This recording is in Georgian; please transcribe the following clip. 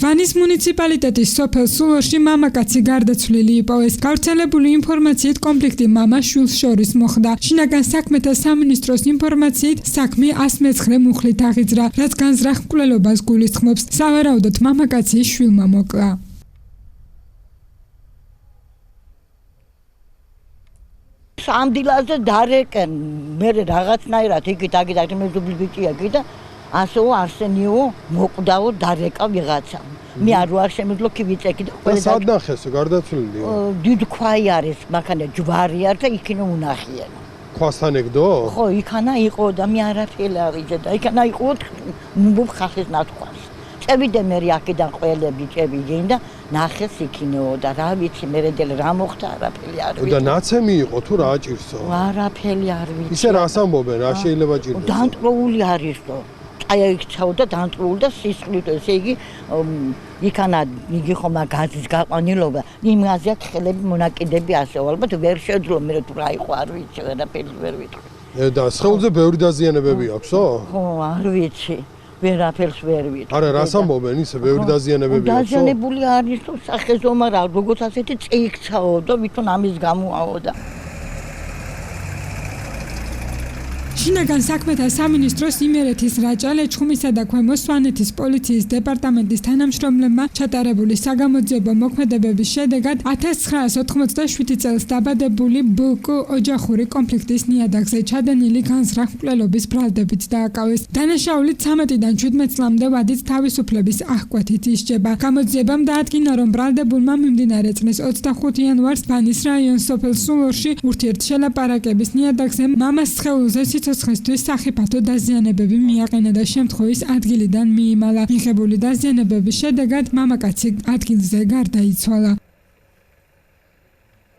ვანის მუნიციპალიტეტის სოფელ სულოში მამაკაცი გარდაცვლილი იპოვეს. გავრცელებული ინფორმაციით კონფლიქტი მამას შვილს შორის მოხდა. შინაგან საქმეთა სამინისტროს ინფორმაციით საქმე 109 მუხლით აღიძრა, რაც განზრახ მკვლელობას გულისხმობს. სავარაუდოდ მამაკაცის შვილმა მოკლა. ამ დილაზე დარეკენ მე რაღაცნაირად იქით აგით მეზობლი ბიჭია კი და ასეო არსენიო მოკვდაო დარეკა ვიღაცა მე არ ვარ შემიძლო კი ვიწეკი და ყველა სად ნახეს გარდაცვლილია დიდ ქვაი არის მაგანა ჯვარი არ და იქინო უნახიენ ქვასთან ეგდო ხო იქანა იყო და მე არაფერი არ ვიძე და იქანა იყო ნუ ხახეს ნათქვას წევიდე მე აქედან ყველები წევიდნენ და ნახეს იქინეო და რა ვიცი მერედელ რა მოხდა არაფერი არ ვიცი და ნაცემი იყო თუ რა ჭირსო არაფერი არ ვიცი ისე რას ამბობენ რა შეიძლება ჭირდეს დანტყრული არისო აიქცაო და დანტყრული და სისხლით ესე იგი იქანა იგი ხომა გაზის გაყვანილობა იმაზეა ხელები მონაკიდები ასეო ალბათ ვერ შეძლო მე თუ რა იყო არ ვიცი არაფერი ვერ ვიტყვი და სხეულზე ბევრი დაზიანებები აქვსო ხო არ ვიცი ვერაფერს ვერ ვიტყვი. არა, რას ამბობენ ისე ბევრი დაზიანებები აქვს? დაზიანებული არის თუ სახეზო, მაგრამ როგორც ასეთი წეიქცაო და ვითომ ამის გამოაო და შინაგან საქმეთა სამინისტროს იმერეთის რაჭა ლეჩხუმისა და ქვემო სვანეთის პოლიციის დეპარტამენტის თანამშრომლებმა ჩატარებული საგამოძიებო მოქმედებების შედეგად 1987 წელს დაბადებული ბ.კ. ოჯახური კონფლიქტის ნიადაგზე ჩადენილი განზრახ მკვლელობის ბრალდებით დააკავეს. დანაშაული 13-დან 17 წლამდე ვადით თავისუფლების აღკვეთით ისჯება. გამოძიებამ დაადგინა, რომ ბრალდებულმა მიმდინარე წლის 25 იანვარს ვანის რაიონის სოფელ სულოში ურთიერთშელაპარაკების ნიადაგზე მამას სხეულზე სიცოცხლისთვის სახიფათო დაზიანებები მიაყენა და შემთხვევის ადგილიდან მიიმალა. მიღებული დაზიანებების შედეგად მამაკაცი ადგილზე გარდაიცვალა.